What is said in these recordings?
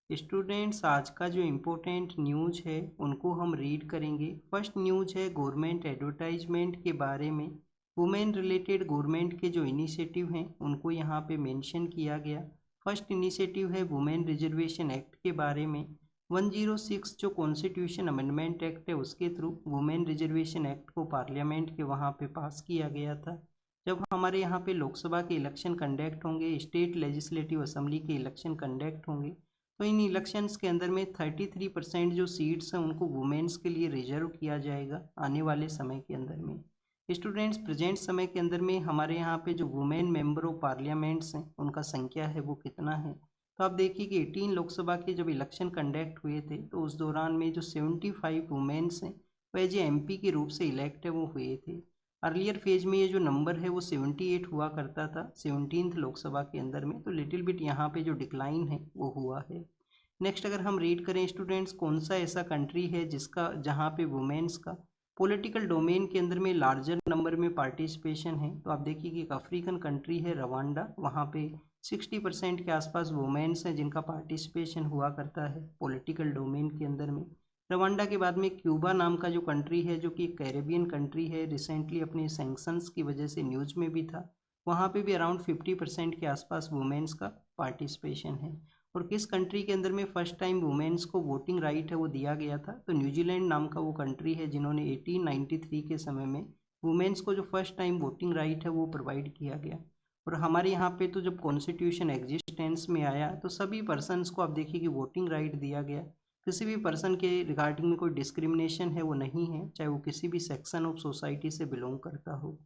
Students, आज का जो इम्पोर्टेंट न्यूज है उनको हम रीड करेंगे। फर्स्ट न्यूज है गवर्नमेंट एडवर्टाइजमेंट के बारे में। वुमेन रिलेटेड गवर्नमेंट के जो इनिशिएटिव हैं उनको यहाँ पे मेंशन किया गया। फर्स्ट इनिशिएटिव है वुमेन रिजर्वेशन एक्ट के बारे में। 106 जो कॉन्स्टिट्यूशन अमेंडमेंट एक्ट है उसके थ्रू वुमेन रिजर्वेशन एक्ट को पार्लियामेंट के वहाँ पे पास किया गया था। जब हमारे यहाँ पे लोकसभा के इलेक्शन कंडक्ट होंगे, स्टेट लेजिस्लेटिव असेंबली के इलेक्शन कंडक्ट होंगे, तो इन इलेक्शंस के अंदर में 33% जो सीट्स हैं उनको वुमेन्स के लिए रिजर्व किया जाएगा आने वाले समय के अंदर में। स्टूडेंट्स, प्रेजेंट समय के अंदर में हमारे यहाँ पे जो वुमेन मेंबर ऑफ पार्लियामेंट्स हैं उनका संख्या है वो कितना है। तो आप देखिए कि 18 लोकसभा के जब इलेक्शन कंडक्ट हुए थे तो उस दौरान में जो 75 वुमेन्स हैं वो एज ए MP के रूप से इलेक्ट है वो हुए थे। अर्लियर फेज में ये जो नंबर है वो 78 हुआ करता था 17th लोकसभा के अंदर में, तो लिटिल बिट यहाँ पे जो डिक्लाइन है वो हुआ है। नेक्स्ट अगर हम रीड करें स्टूडेंट्स, कौन सा ऐसा कंट्री है जिसका जहाँ पे वुमेन्स का पॉलिटिकल डोमेन के अंदर में लार्जर नंबर में पार्टिसिपेशन है, तो आप देखिए कि एक अफ्रीकन कंट्री है रवांडा, वहाँ पे 60% के आसपास वुमेन्स हैं जिनका पार्टिसिपेशन हुआ करता है पॉलिटिकल डोमेन के अंदर में। रवांडा के बाद में क्यूबा नाम का जो कंट्री है जो कि कैरेबियन कंट्री है, रिसेंटली अपने सैंक्शंस की वजह से न्यूज़ में भी था, वहाँ पे भी अराउंड 50% के आसपास वुमेन्स का पार्टिसिपेशन है। और किस कंट्री के अंदर में फर्स्ट टाइम वुमेन्स को वोटिंग राइट है वो दिया गया था, तो न्यूजीलैंड नाम का वो कंट्री है जिन्होंने 1893 के समय में वुमेन्स को जो फर्स्ट टाइम वोटिंग राइट है वो प्रोवाइड किया गया। और हमारे यहाँ पे तो जब कॉन्स्टिट्यूशन एग्जिस्टेंस में आया तो सभी पर्सनस को आप देखिए कि वोटिंग राइट दिया गया। किसी भी पर्सन के रिगार्डिंग में कोई डिस्क्रिमिनेशन है वो नहीं है, चाहे वो किसी भी सेक्शन ऑफ सोसाइटी से बिलोंग करता हो।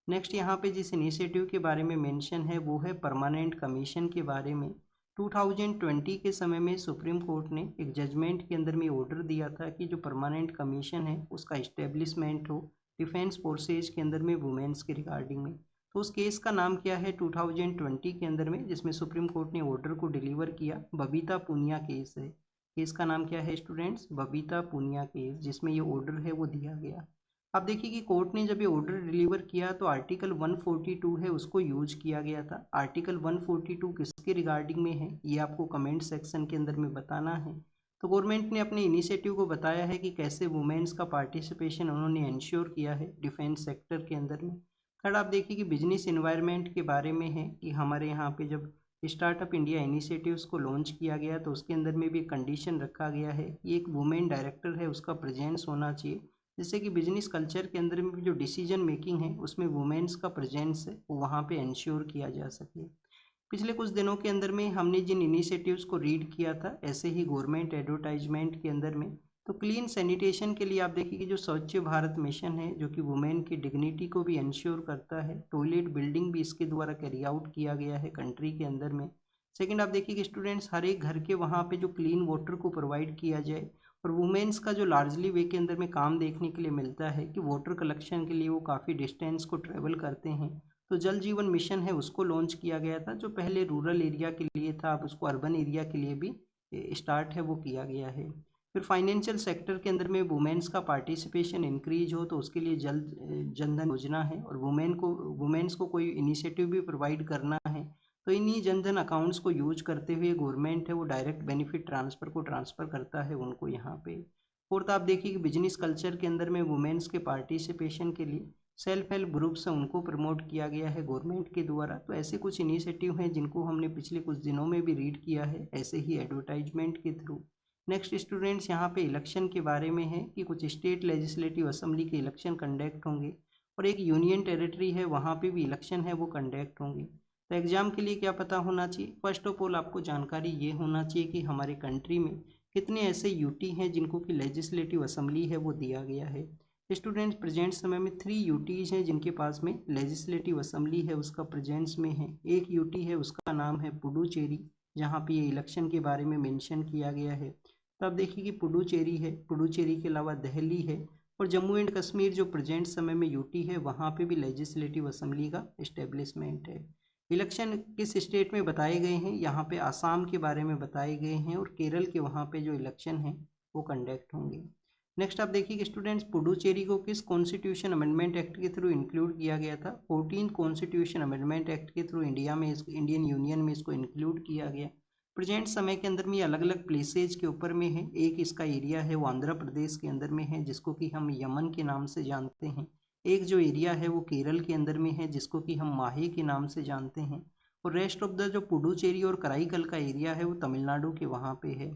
नेक्स्ट यहाँ पे जिस इनिशिएटिव के बारे में मेंशन है वो है परमानेंट कमीशन के बारे में। 2020 के समय में सुप्रीम कोर्ट ने एक जजमेंट के अंदर में ऑर्डर दिया था कि जो परमानेंट कमीशन है उसका इस्टेब्लिशमेंट हो डिफेंस फोर्सेज के अंदर में वुमेन्स के रिगार्डिंग में। तो उस केस का नाम क्या है 2020 के अंदर में जिसमें सुप्रीम कोर्ट ने ऑर्डर को डिलीवर किया, बबीता पूनिया केस है। केस का नाम क्या है स्टूडेंट्स? बबीता पूनिया केस, जिसमें ये ऑर्डर है वो दिया गया। अब देखिए कि कोर्ट ने जब ये ऑर्डर डिलीवर किया तो आर्टिकल 142 है उसको यूज किया गया था। आर्टिकल 142 किसके रिगार्डिंग में है ये आपको कमेंट सेक्शन के अंदर में बताना है। तो गवर्नमेंट ने अपने इनिशिएटिव को बताया है कि कैसे वुमेन्स का पार्टिसिपेशन उन्होंने इंश्योर किया है डिफेंस सेक्टर के अंदर में। थर्ड आप देखिए कि बिजनेस इन्वायरमेंट के बारे में है कि हमारे यहाँ पे जब स्टार्टअप इंडिया इनिशिएटिव्स को लॉन्च किया गया तो उसके अंदर में भी कंडीशन रखा गया है कि एक वुमेन डायरेक्टर है उसका प्रेजेंस होना चाहिए, जिससे कि बिजनेस कल्चर के अंदर में भी जो डिसीजन मेकिंग है उसमें वुमेन्स का प्रेजेंस है वो वहाँ पे इंश्योर किया जा सके। पिछले कुछ दिनों के अंदर में हमने जिन इनिशिएटिव्स को रीड किया था ऐसे ही गवर्नमेंट एडवर्टाइजमेंट के अंदर में, तो क्लीन सैनिटेशन के लिए आप देखिए कि जो स्वच्छ भारत मिशन है जो कि वुमेन की डिग्निटी को भी इंश्योर करता है, टॉयलेट बिल्डिंग भी इसके द्वारा कैरी आउट किया गया है कंट्री के अंदर में। सेकंड आप देखिए कि स्टूडेंट्स हर एक घर के वहाँ पे जो क्लीन वाटर को प्रोवाइड किया जाए। और वुमेन्स का जो लार्जली वे के अंदर में काम देखने के लिए मिलता है कि वाटर कलेक्शन के लिए वो काफ़ी डिस्टेंस को ट्रेवल करते हैं, तो जल जीवन मिशन है उसको लॉन्च किया गया था जो पहले रूरल एरिया के लिए था, अब उसको अर्बन एरिया के लिए भी स्टार्ट है वो किया गया है। फिर फाइनेंशियल सेक्टर के अंदर में वुमेन्स का पार्टिसिपेशन इंक्रीज हो तो उसके लिए जल जनधन योजना है, और वुमेन्स को कोई इनिशिएटिव भी प्रोवाइड करना है तो इन्हीं जनधन अकाउंट्स को यूज करते हुए गवर्नमेंट है वो डायरेक्ट बेनिफिट ट्रांसफ़र को ट्रांसफ़र करता है उनको यहाँ पे। फोर्थ आप देखिए कि बिजनेस कल्चर के अंदर में वुमेन्स के पार्टिसिपेशन के लिए सेल्फ हेल्प ग्रुप्स हैं उनको प्रमोट किया गया है गवर्नमेंट के द्वारा। तो ऐसे कुछ इनिशिएटिव हैं जिनको हमने पिछले कुछ दिनों में भी रीड किया है ऐसे ही एडवर्टाइजमेंट के थ्रू। नेक्स्ट स्टूडेंट्स, यहाँ पे इलेक्शन के बारे में है कि कुछ स्टेट लेजिस्लेटिव असेंबली के इलेक्शन कंडक्ट होंगे और एक यूनियन टेरिटरी है वहाँ पे भी इलेक्शन है वो कंडक्ट होंगे। तो एग्ज़ाम के लिए क्या पता होना चाहिए? फर्स्ट ऑफ ऑल आपको जानकारी ये होना चाहिए कि हमारे कंट्री में कितने ऐसे यूटी हैं जिनको कि लेजिस्लेटिव असेंबली है वो दिया गया है। स्टूडेंट्स, प्रेजेंट समय में 3 यूटीज़ हैं जिनके पास में लेजिस्लेटिव असेंबली है उसका प्रेजेंस में है। एक यूटी है उसका नाम है पुडुचेरी, जहाँ पे ये इलेक्शन के बारे में मेंशन किया गया है। तो आप देखिए कि पुडुचेरी है, पुडुचेरी के अलावा दिल्ली है, और जम्मू एंड कश्मीर जो प्रेजेंट समय में यूटी है वहाँ पे भी लेजिस्लेटिव असेंबली का इस्टेब्लिशमेंट है। इलेक्शन किस स्टेट में बताए गए हैं? यहाँ पे आसाम के बारे में बताए गए हैं, और केरल के वहाँ पे जो इलेक्शन है वो कंडक्ट होंगे। नेक्स्ट आप देखिए कि स्टूडेंट्स, पुडुचेरी को किस कॉन्स्टिट्यूशन अमेंडमेंट एक्ट के थ्रू इंक्लूड किया गया था? 14th कॉन्स्टिट्यूशन अमेंडमेंट एक्ट के थ्रू इंडियन यूनियन में इसको इंक्लूड किया गया। प्रेजेंट समय के अंदर में ये अलग अलग प्लेसेज के ऊपर में है। एक इसका एरिया है वो आंध्र प्रदेश के अंदर में है जिसको कि हम यमन के नाम से जानते हैं। एक जो एरिया है वो केरल के अंदर में है जिसको कि हम माहे के नाम से जानते हैं। और रेस्ट ऑफ द जो पुडुचेरी और कराईकल का एरिया है वो तमिलनाडु के वहाँ पे है।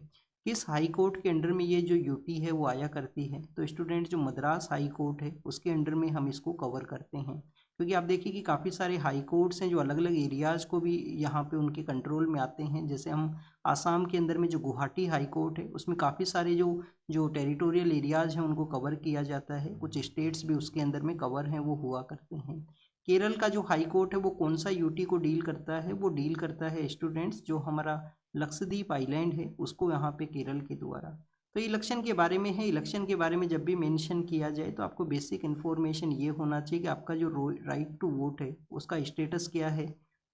किस हाई कोर्ट के अंडर में ये जो यूटी है वो आया करती है? तो स्टूडेंट जो मद्रास हाई कोर्ट है उसके अंडर में हम इसको कवर करते हैं। क्योंकि आप देखिए कि काफ़ी सारे हाई कोर्ट्स हैं जो अलग अलग एरियाज़ को भी यहाँ पे उनके कंट्रोल में आते हैं। जैसे हम आसाम के अंदर में जो गुवाहाटी हाई कोर्ट है उसमें काफ़ी सारे जो जो टेरिटोरियल एरियाज़ हैं उनको कवर किया जाता है। कुछ स्टेट्स भी उसके अंदर में कवर हैं वो हुआ करते हैं। केरल का जो हाई कोर्ट है वो कौन सा यूटी को डील करता है? वो डील करता है स्टूडेंट्स जो हमारा लक्षद्वीप आइलैंड है उसको यहाँ पे केरल के द्वारा। तो इलेक्शन के बारे में है। इलेक्शन के बारे में जब भी मेंशन किया जाए तो आपको बेसिक इन्फॉर्मेशन ये होना चाहिए कि आपका जो राइट टू वोट है उसका स्टेटस क्या है।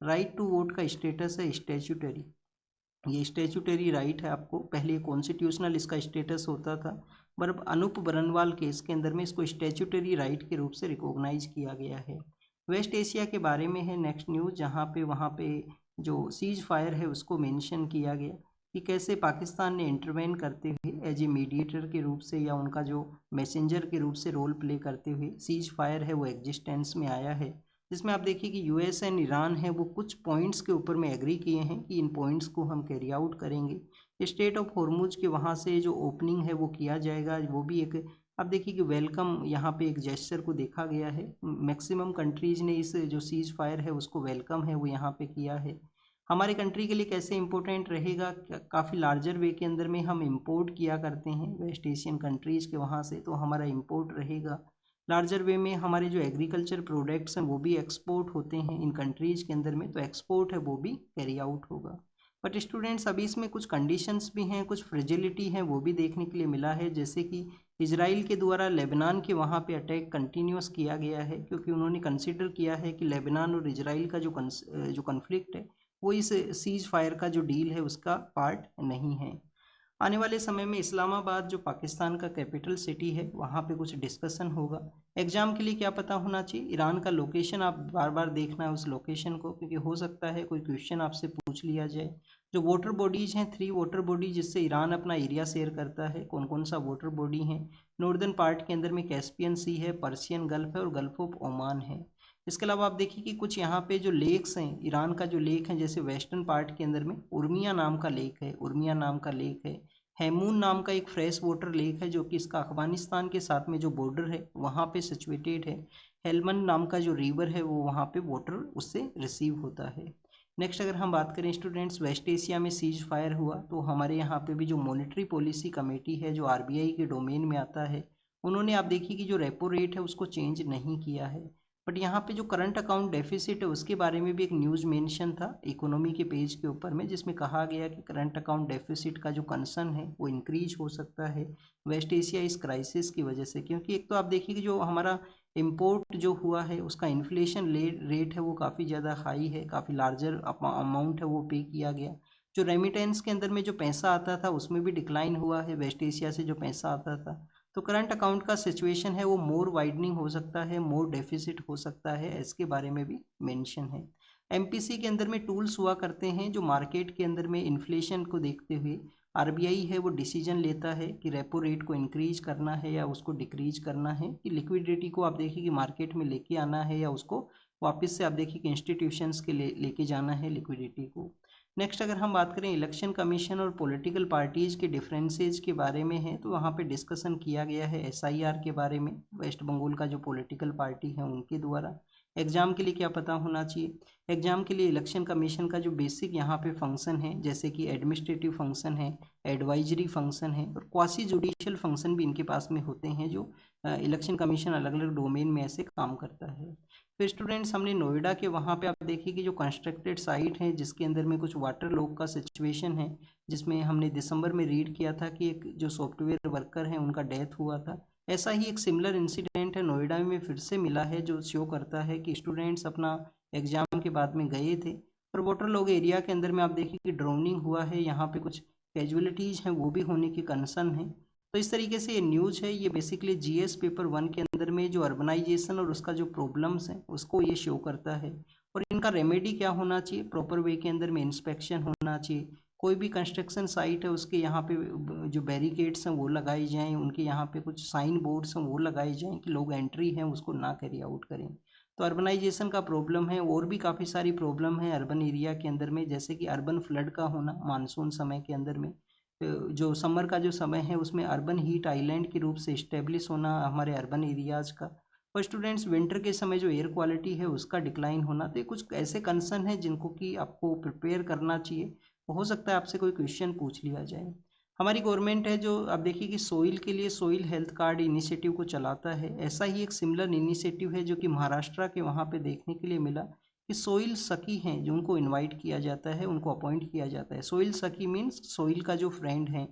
राइट टू वोट का स्टेटस है स्टैट्यूटरी। ये स्टैट्यूटरी राइट है आपको। पहले कॉन्स्टिट्यूशनल इसका स्टेटस होता था पर अब अनूप बरनवाल केस के अंदर में इसको स्टैट्यूटरी राइट के रूप से रिकॉग्नाइज किया गया है। वेस्ट एशिया के बारे में है नेक्स्ट न्यूज़, जहाँ पे वहाँ पे जो सीज फायर है उसको मेंशन किया गया कि कैसे पाकिस्तान ने इंटरवेन करते हुए एज ए मीडिएटर के रूप से या उनका जो मैसेंजर के रूप से रोल प्ले करते हुए सीज फायर है वो एग्जिस्टेंस में आया है। जिसमें आप देखिए कि यूएस एंड ईरान है वो कुछ पॉइंट्स के ऊपर में एग्री किए हैं कि इन पॉइंट्स को हम कैरी आउट करेंगे। स्टेट ऑफ हॉर्मुज के वहाँ से जो ओपनिंग है वो किया जाएगा। वो भी एक आप देखिए कि वेलकम यहाँ पे एक जेस्चर को देखा गया है। मैक्सिमम कंट्रीज ने इस जो सीज फायर है उसको वेलकम है वो यहाँ पे किया है। हमारे कंट्री के लिए कैसे इंपॉर्टेंट रहेगा? काफ़ी लार्जर वे के अंदर में हम इंपोर्ट किया करते हैं वेस्ट एशियन कंट्रीज़ के वहाँ से, तो हमारा इंपोर्ट रहेगा। लार्जर वे में हमारे जो एग्रीकल्चर प्रोडक्ट्स हैं वो भी एक्सपोर्ट होते हैं इन कंट्रीज़ के अंदर में, तो एक्सपोर्ट है वो भी कैरी आउट होगा। बट स्टूडेंट्स अभी इसमें कुछ कंडीशंस भी हैं, कुछ फ्रेजिलिटी हैं वो भी देखने के लिए मिला है। जैसे कि इजराइल के द्वारा लेबनान के वहाँ पे अटैक कंटिन्यूस किया गया है क्योंकि उन्होंने कंसिडर किया है कि लेबनान और इजराइल का जो कन्फ्लिक्ट है वो इस सीज फायर का जो डील है उसका पार्ट नहीं है। आने वाले समय में इस्लामाबाद जो पाकिस्तान का कैपिटल सिटी है वहाँ पे कुछ डिस्कशन होगा। एग्जाम के लिए क्या पता होना चाहिए? ईरान का लोकेशन आप बार बार देखना है उस लोकेशन को, क्योंकि हो सकता है कोई क्वेश्चन आपसे पूछ लिया जाए। जो वाटर बॉडीज हैं 3 वाटर बॉडी जिससे ईरान अपना एरिया शेयर करता है, कौन कौन सा वाटर बॉडी हैं? नॉर्दर्न पार्ट के अंदर में कैस्पियन सी है, पर्शियन गल्फ है और गल्फ ऑफ ओमान है। इसके अलावा आप देखिए कि कुछ यहाँ पे जो लेक्स हैं ईरान का जो लेक है, जैसे वेस्टर्न पार्ट के अंदर में उर्मिया नाम का लेक है, उर्मिया नाम का लेक है। हेमून नाम का एक फ्रेश वाटर लेक है जो कि इसका अफगानिस्तान के साथ में जो बॉर्डर है वहाँ पे सिचुएटेड है। हेलमंड नाम का जो रिवर है वो वहाँ पे वाटर उससे रिसीव होता है। नेक्स्ट अगर हम बात करें स्टूडेंट्स, वेस्ट एशिया में सीज फायर हुआ तो हमारे यहाँ पे भी जो मॉनेटरी पॉलिसी कमेटी है जो आरबीआई के डोमेन में आता है, उन्होंने आप देखिए कि जो रेपो रेट है उसको चेंज नहीं किया है। बट यहाँ पे जो करंट अकाउंट डेफिसिट है उसके बारे में भी एक न्यूज़ मेंशन था इकोनॉमी के पेज के ऊपर में, जिसमें कहा गया कि करंट अकाउंट डेफिसिट का जो कंसर्न है वो इंक्रीज हो सकता है वेस्ट एशिया इस क्राइसिस की वजह से। क्योंकि एक तो आप देखिए कि जो हमारा इम्पोर्ट जो हुआ है उसका इन्फ्लेशन रेट है वो काफ़ी ज़्यादा हाई है, काफ़ी लार्जर अमाउंट है वो पे किया गया। जो रेमिटेंस के अंदर में जो पैसा आता था उसमें भी डिक्लाइन हुआ है, वेस्ट एशिया से जो पैसा आता था। तो करंट अकाउंट का सिचुएशन है वो मोर वाइडनिंग हो सकता है, मोर डेफिसिट हो सकता है, इसके बारे में भी मेंशन है। एमपीसी के अंदर में टूल्स हुआ करते हैं जो मार्केट के अंदर में इन्फ्लेशन को देखते हुए आरबीआई है वो डिसीजन लेता है कि रेपो रेट को इंक्रीज करना है या उसको डिक्रीज करना है, कि लिक्विडिटी को आप देखिए कि मार्केट में लेके आना है या उसको वापस से आप देखिए कि इंस्टीट्यूशंस के लेके जाना है लिक्विडिटी को। नेक्स्ट अगर हम बात करें इलेक्शन कमीशन और पॉलिटिकल पार्टीज़ के डिफरेंसेज के बारे में है तो वहाँ पे डिस्कशन किया गया है एसआईआर के बारे में, वेस्ट बंगाल का जो पॉलिटिकल पार्टी है उनके द्वारा। एग्जाम के लिए क्या पता होना चाहिए? एग्जाम के लिए इलेक्शन कमीशन का जो बेसिक यहाँ पे फंक्शन है जैसे कि एडमिनिस्ट्रेटिव फंक्शन है, एडवाइजरी फंक्शन है और क्वासी जुडिशियल फंक्शन भी इनके पास में होते हैं जो इलेक्शन कमीशन अलग अलग डोमेन में ऐसे काम करता है। तो स्टूडेंट्स हमने नोएडा के वहाँ पे आप देखिए कि जो कंस्ट्रक्टेड साइट है जिसके अंदर में कुछ वाटर लॉग का सिचुएशन है, जिसमें हमने दिसंबर में रीड किया था कि एक जो सॉफ्टवेयर वर्कर है उनका डेथ हुआ था। ऐसा ही एक सिमिलर इंसिडेंट है नोएडा में फिर से मिला है जो शो करता है कि स्टूडेंट्स अपना एग्जाम के बाद में गए थे और वाटर लॉग एरिया के अंदर में आप देखिए कि ड्राउनिंग हुआ है, यहाँ पे कुछ कैजुअलिटीज़ हैं वो भी होने की कंसर्न है। तो इस तरीके से ये न्यूज़ है, ये बेसिकली जीएस पेपर 1 के अंदर में जो अर्बनाइजेशन और उसका जो प्रॉब्लम्स है उसको ये शो करता है। और इनका रेमेडी क्या होना चाहिए? प्रॉपर वे के अंदर में इंस्पेक्शन होना चाहिए, कोई भी कंस्ट्रक्शन साइट है उसके यहाँ पे जो बैरिकेड्स हैं वो लगाई जाएं, उनके यहाँ पे कुछ साइन बोर्ड्स हैं वो लगाए जाएं कि लोग एंट्री हैं उसको ना कैरी आउट करें। तो अर्बनाइजेशन का प्रॉब्लम है, और भी काफ़ी सारी प्रॉब्लम है अर्बन एरिया के अंदर में, जैसे कि अर्बन फ्लड का होना मानसून समय के अंदर में, जो समर का जो समय है उसमें अर्बन हीट आइलैंड के रूप से इस्टेब्लिश होना हमारे अर्बन एरियाज़ का। और स्टूडेंट्स विंटर के समय जो एयर क्वालिटी है उसका डिक्लाइन होना। तो ये कुछ ऐसे कंसर्न है जिनको कि आपको प्रिपेयर करना चाहिए, हो सकता है आपसे कोई क्वेश्चन पूछ लिया जाए। हमारी गवर्नमेंट है जो आप देखिए कि सोइल के लिए सोइल हेल्थ कार्ड इनिशिएटिव को चलाता है। ऐसा ही एक सिमिलर इनिशिएटिव है जो कि महाराष्ट्र के वहाँ पे देखने के लिए मिला कि सोइल सखी हैं जो उनको इनवाइट किया जाता है, उनको अपॉइंट किया जाता है। सोइल सखी मीन्स सोइल का जो फ्रेंड है।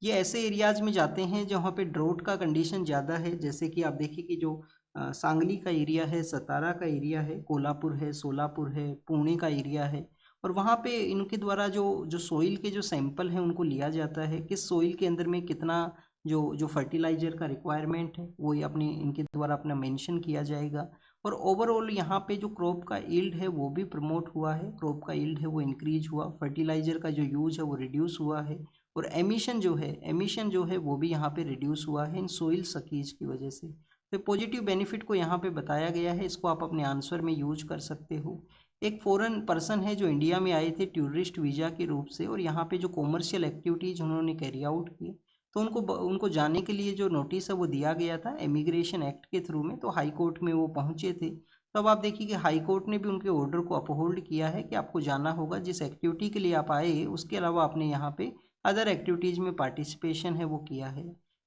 ये ऐसे एरियाज में जाते हैं जहाँ पे ड्रोट का कंडीशन ज़्यादा है, जैसे कि आप देखिए कि जो सांगली का एरिया है, सतारा का एरिया है, कोल्हापुर है, सोलापुर है, पुणे का एरिया है। और वहाँ पे इनके द्वारा जो जो सोइल के जो सैंपल हैं उनको लिया जाता है, किस सोइल के अंदर में कितना जो जो फर्टिलाइजर का रिक्वायरमेंट है वो ये अपनी इनके द्वारा अपना मेंशन किया जाएगा। और ओवरऑल यहाँ पे जो क्रॉप का यील्ड है वो भी प्रमोट हुआ है, क्रॉप का यील्ड है वो इंक्रीज हुआ, फर्टिलाइजर का जो यूज है वो रिड्यूस हुआ है, और एमिशन जो है वो भी यहाँ पे रिड्यूस हुआ है इन सोइल सकीज की वजह से। तो पॉजिटिव बेनिफिट को यहाँ पे बताया गया है, इसको आप अपने आंसर में यूज कर सकते हो। एक फॉरेन पर्सन है जो इंडिया में आए थे टूरिस्ट वीज़ा के रूप से, और यहाँ पे जो कॉमर्शियल एक्टिविटीज़ उन्होंने कैरी आउट की, तो उनको जाने के लिए जो नोटिस है वो दिया गया था इमिग्रेशन एक्ट के थ्रू में, तो हाई कोर्ट में वो पहुँचे थे। तो अब आप देखिए कि हाई कोर्ट ने भी उनके ऑर्डर को अपहोल्ड किया है कि आपको जाना होगा, जिस एक्टिविटी के लिए आप आए उसके अलावा आपने यहाँ पे अदर एक्टिविटीज़ में पार्टिसिपेशन है वो किया है।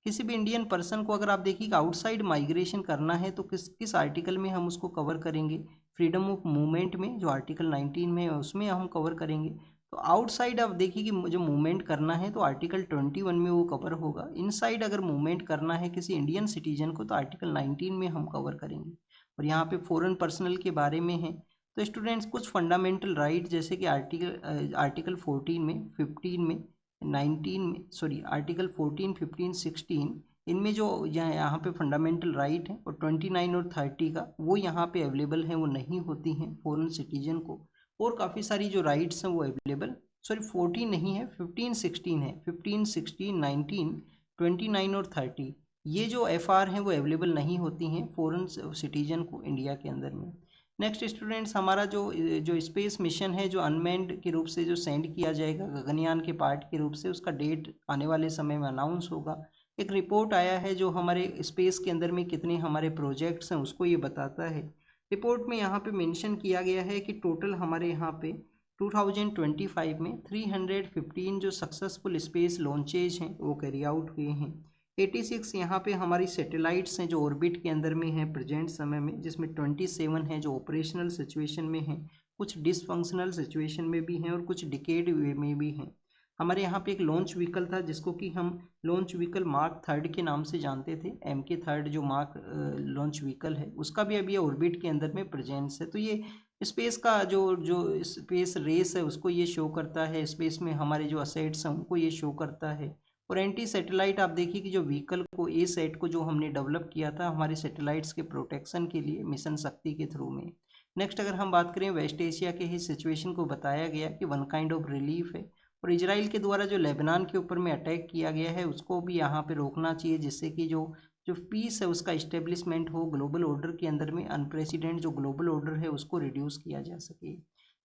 किसी भी इंडियन पर्सन को अगर आप देखिए कि आउटसाइड माइग्रेशन करना है तो किस किस आर्टिकल में हम उसको कवर करेंगे, फ्रीडम ऑफ मूवमेंट में जो आर्टिकल 19 में है उसमें हम कवर करेंगे। तो आउटसाइड आप देखिए कि मुझे मूवमेंट करना है तो आर्टिकल 21 में वो कवर होगा। इनसाइड अगर मूवमेंट करना है किसी इंडियन सिटीजन को तो आर्टिकल 19 में हम कवर करेंगे। और यहाँ पे फॉरेन पर्सनल के बारे में है। तो स्टूडेंट्स कुछ फंडामेंटल राइट जैसे कि आर्टिकल 14 में, 15 में, 19 में, सॉरी आर्टिकल 14, 15, 16, इनमें जो यहाँ पे फंडामेंटल राइट है, और 29 और 30 का वो यहाँ पे अवेलेबल है, वो नहीं होती हैं फॉरेन सिटीजन को। और काफ़ी सारी जो राइट्स हैं वो अवेलेबल, सॉरी 14 नहीं है, 15, 16 है, 15, 16, 19, 29 और 30, ये जो FR हैं वो अवेलेबल नहीं होती हैं फॉरेन सिटीजन को इंडिया के अंदर में। नेक्स्ट स्टूडेंट्स, हमारा जो जो स्पेस मिशन है जो अनमैन्ड के रूप से जो सेंड किया जाएगा गगनयान के पार्ट के रूप से, उसका डेट आने वाले समय में अनाउंस होगा। एक रिपोर्ट आया है जो हमारे स्पेस के अंदर में कितने हमारे प्रोजेक्ट्स हैं उसको ये बताता है। रिपोर्ट में यहाँ पे मेंशन किया गया है कि टोटल हमारे यहाँ पे 2025 में 315 जो सक्सेसफुल स्पेस लॉन्चेज हैं वो कैरी आउट हुए हैं। 86 यहाँ पे हमारी सैटेलाइट्स हैं जो ऑर्बिट के अंदर में हैं प्रेजेंट समय में, जिसमें 27 हैं जो ऑपरेशनल सिचुएशन में हैं, कुछ डिसफंक्शनल सिचुएशन में भी हैं और कुछ डिकेड वे में भी हैं। हमारे यहाँ पे एक लॉन्च व्हीकल था जिसको कि हम लॉन्च व्हीकल मार्क 3 के नाम से जानते थे, MK3 जो मार्क लॉन्च व्हीकल है उसका भी अभी ऑर्बिट के अंदर में प्रेजेंस है। तो ये स्पेस का जो जो स्पेस रेस है उसको ये शो करता है, स्पेस में हमारे जो असेट्स हैं उनको ये शो करता है। और एंटी सैटेलाइट आप देखिए कि जो व्हीकल को ए सेट को जो हमने डेवलप किया था हमारे सैटेलाइट्स के प्रोटेक्शन के लिए मिशन शक्ति के थ्रू में। नेक्स्ट अगर हम बात करें वेस्ट एशिया के ही सिचुएशन को बताया गया कि वन काइंड ऑफ रिलीफ है, और इजराइल के द्वारा जो लेबनान के ऊपर में अटैक किया गया है उसको भी यहाँ पे रोकना चाहिए, जिससे कि जो जो पीस है उसका इस्टेब्लिशमेंट हो ग्लोबल ऑर्डर के अंदर में, अनप्रेसिडेंट जो ग्लोबल ऑर्डर है उसको रिड्यूस किया जा सके।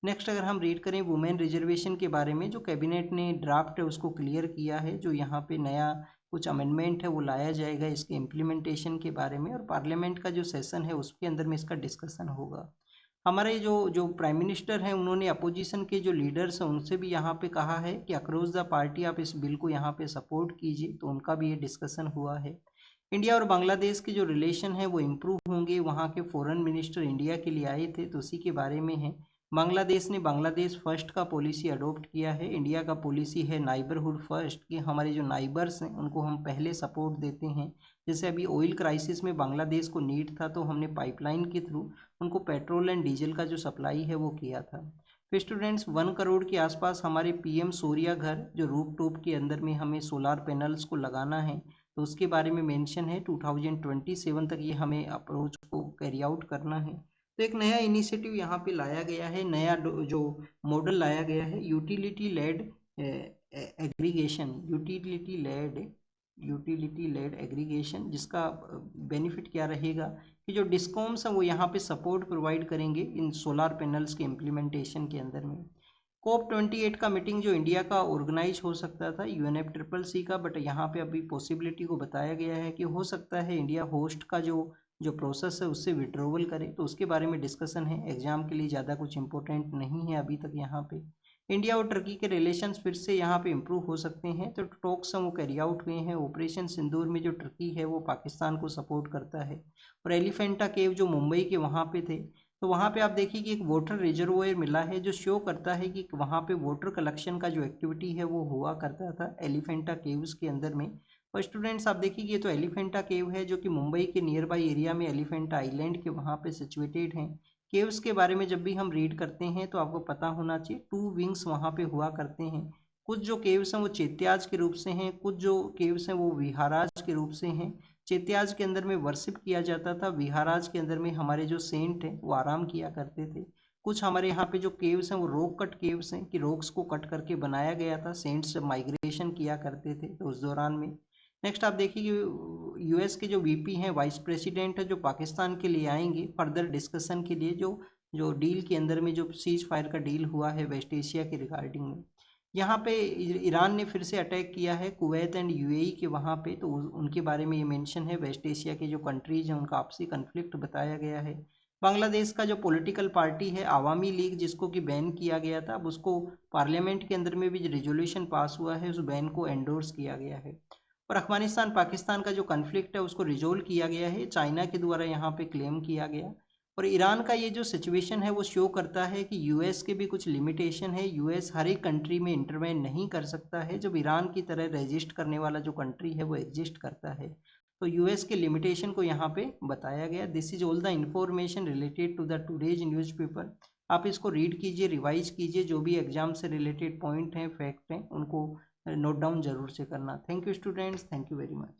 नेक्स्ट अगर हम रीड करें वुमेन रिजर्वेशन के बारे में, जो कैबिनेट ने ड्राफ्ट है उसको क्लियर किया है, जो यहाँ पे नया कुछ अमेंडमेंट है वो लाया जाएगा इसके इम्प्लीमेंटेशन के बारे में, और पार्लियामेंट का जो सेशन है उसके अंदर में इसका डिस्कशन होगा। हमारे जो जो प्राइम मिनिस्टर हैं उन्होंने अपोजिशन के जो लीडर्स हैं उनसे भी यहाँ पे कहा है कि अक्रॉस द पार्टी आप इस बिल को यहाँ पे सपोर्ट कीजिए, तो उनका भी ये डिस्कशन हुआ है। इंडिया और बांग्लादेश के जो रिलेशन है वो इम्प्रूव होंगे, वहाँ के फॉरेन मिनिस्टर इंडिया के लिए आए थे तो उसी के बारे में है। बांग्लादेश ने बांग्लादेश फर्स्ट का पॉलिसी अडोप्ट किया है, इंडिया का पॉलिसी है नाइबरहुड फर्स्ट, कि हमारे जो नाइबर्स हैं उनको हम पहले सपोर्ट देते हैं। जैसे अभी ऑयल क्राइसिस में बांग्लादेश को नीड था तो हमने पाइपलाइन के थ्रू उनको पेट्रोल एंड डीजल का जो सप्लाई है वो किया था। तो स्टूडेंट्स 1 करोड़ के आसपास हमारे PM सूर्या घर जो रूप टॉप के अंदर में हमें सोलार पैनल्स को लगाना है, तो उसके बारे में मेंशन है 2027 तक ये हमें अप्रोच को कैरी आउट करना है। तो एक नया इनिशिएटिव यहाँ पे लाया गया है, नया जो मॉडल लाया गया है, utility led aggregation, utility led aggregation, जिसका बेनिफिट क्या रहेगा कि जो डिस्कॉम्स हैं वो यहाँ पे सपोर्ट प्रोवाइड करेंगे इन सोलार पैनल्स के इम्प्लीमेंटेशन के अंदर में। COP28 का मीटिंग जो इंडिया का ऑर्गेनाइज हो सकता था UNFCCC का, बट यहाँ पे अभी पॉसिबिलिटी को बताया गया है कि हो सकता है इंडिया होस्ट का जो प्रोसेस है उससे विड्रॉवल करे, तो उसके बारे में डिस्कशन है। एग्जाम के लिए ज़्यादा कुछ इंपॉर्टेंट नहीं है अभी तक। यहाँ पे इंडिया और टर्की के रिलेशंस फिर से यहाँ पे इम्प्रूव हो सकते हैं, तो टॉक्स हैं वो कैरी आउट हुए हैं। ऑपरेशन सिंदूर में जो टर्की है वो पाकिस्तान को सपोर्ट करता है। और एलिफेंटा केव जो मुंबई के वहाँ पे थे, तो वहाँ पे आप देखिए कि एक वाटर रिजर्वोयर मिला है जो शो करता है कि वहाँ पे वाटर कलेक्शन का जो एक्टिविटी है वो हुआ करता था एलिफेंटा केव्स के अंदर में। और स्टूडेंट्स आप देखिए कि ये तो एलिफेंटा केव है जो कि मुंबई के नियर बाई एरिया में एलिफेंटा आइलैंड के वहाँ पे सिचुएटेड हैं। केव्स के बारे में जब भी हम रीड करते हैं तो आपको पता होना चाहिए 2 विंग्स वहाँ पे हुआ करते हैं। कुछ जो केव्स हैं वो चैत्याज के रूप से हैं, कुछ जो केव्स हैं वो विहाराज के रूप से हैं। चैत्याज के अंदर में वर्शिप किया जाता था, विहाराज के अंदर में हमारे जो सेंट हैं वो आराम किया करते थे। कुछ हमारे यहाँ पे जो केव्स हैं वो रॉक कट केव्स हैं कि रॉक्स को कट करके बनाया गया था, सेंट्स जब माइग्रेशन किया करते थे तो उस दौरान में। नेक्स्ट आप देखिए कि US के जो VP हैं, वाइस प्रेसिडेंट है, जो पाकिस्तान के लिए आएंगे फर्दर डिस्कशन के लिए, जो डील के अंदर में जो सीज फायर का डील हुआ है वेस्ट एशिया के रिगार्डिंग में। यहाँ पे ईरान ने फिर से अटैक किया है कुवैत एंड UAE के वहाँ पे, तो उनके बारे में ये मेंशन है। वेस्ट एशिया के जो कंट्रीज हैं उनका आपसी कन्फ्लिक्ट बताया गया है। बांग्लादेश का जो पॉलिटिकल पार्टी है आवामी लीग, जिसको कि बैन किया गया था, अब उसको पार्लियामेंट के अंदर में भी रेजोल्यूशन पास हुआ है, उस बैन को एंडोर्स किया गया है। और अफगानिस्तान पाकिस्तान का जो कन्फ्लिक्ट है उसको रिजोल्व किया गया है, चाइना के द्वारा यहाँ पे क्लेम किया गया। और ईरान का ये जो सिचुएशन है वो शो करता है कि US के भी कुछ लिमिटेशन है। US हर एक कंट्री में इंटरवेन नहीं कर सकता है जब ईरान की तरह रजिस्ट करने वाला जो कंट्री है वो एग्जिस्ट करता है। तो US के लिमिटेशन को यहाँ पे बताया गया। This is all the information related to the today's newspaper. आप इसको रीड कीजिए, रिवाइज कीजिए, जो भी एग्जाम से रिलेटेड पॉइंट हैं, फैक्ट हैं, उनको नोट डाउन जरूर से करना। Thank you students, thank you very much.